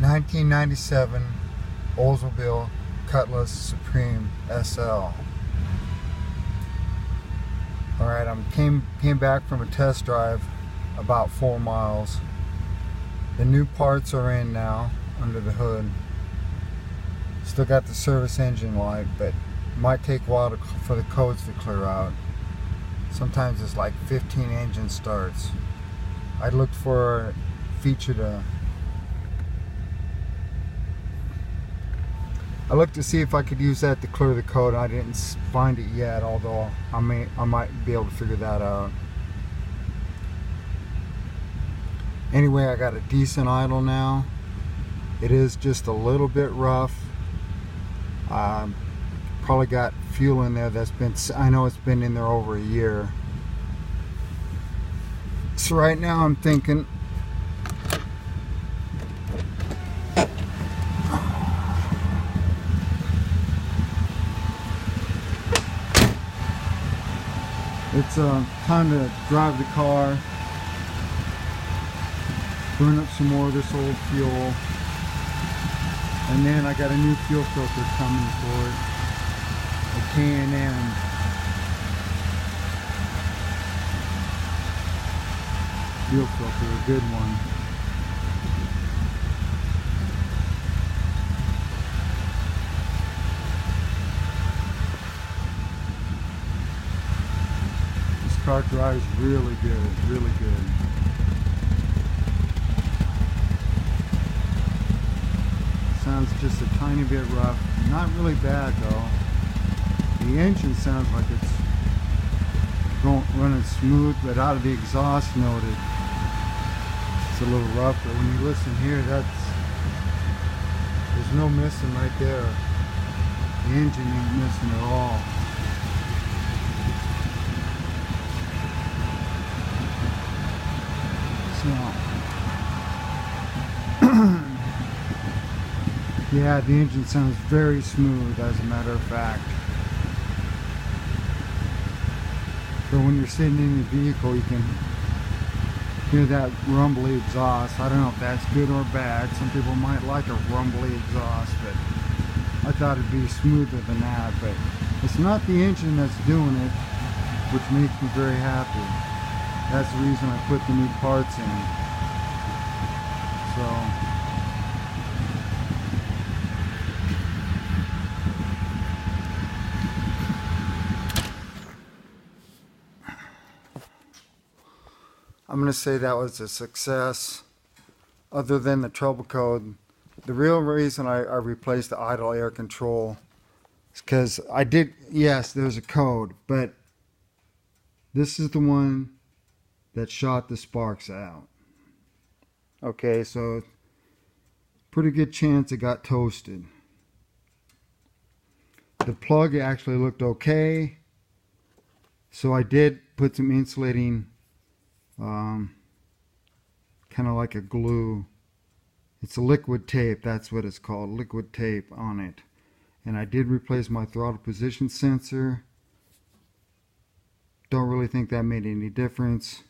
1997 Oldsmobile Cutlass Supreme SL. Alright, I came back from a test drive about 4 miles. The new parts are in now under the hood. Still got the service engine light, but it might take a while for the codes to clear out. Sometimes it's like 15 engine starts. I looked for a feature I looked to see if I could use that to clear the code. I didn't find it yet, although I might be able to figure that out. Anyway, I got a decent idle now. It is just a little bit rough. Probably got fuel in there I know it's been in there over a year. So right now I'm thinking it's time to drive the car, burn up some more of this old fuel, and then I got a new fuel filter coming for it, a K&N. Fuel filter, a good one. This car drives really good, really good. Sounds just a tiny bit rough. Not really bad though. The engine sounds like it's running smooth, but out of the exhaust note it's a little rough. But when you listen here, there's no missing right there. The engine ain't missing at all. So yeah, the engine sounds very smooth, as a matter of fact. So when you're sitting in your vehicle, you can hear that rumbly exhaust. I don't know if that's good or bad. Some people might like a rumbly exhaust, but I thought it'd be smoother than that. But it's not the engine that's doing it, which makes me very happy. That's the reason I put the new parts in. So I'm going to say that was a success. Other than the trouble code, the real reason I replaced the idle air control is because yes, there's a code, but this is the one that shot the sparks out. Okay, so pretty good chance it got toasted. The plug actually looked okay, so I did put some insulating kind of like a glue. It's a liquid tape, that's what it's called, liquid tape on it. And I did replace my throttle position sensor. Don't really think that made any difference,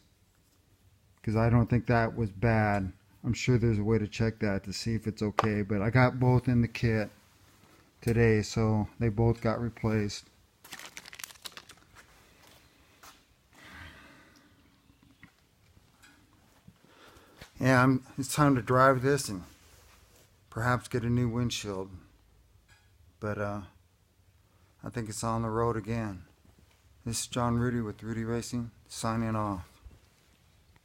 because I don't think that was bad. I'm sure there's a way to check that to see if it's okay, but I got both in the kit today, so they both got replaced. Yeah, it's time to drive this and perhaps get a new windshield. But I think it's on the road again. This is John Rudy with Rudy Racing, signing off.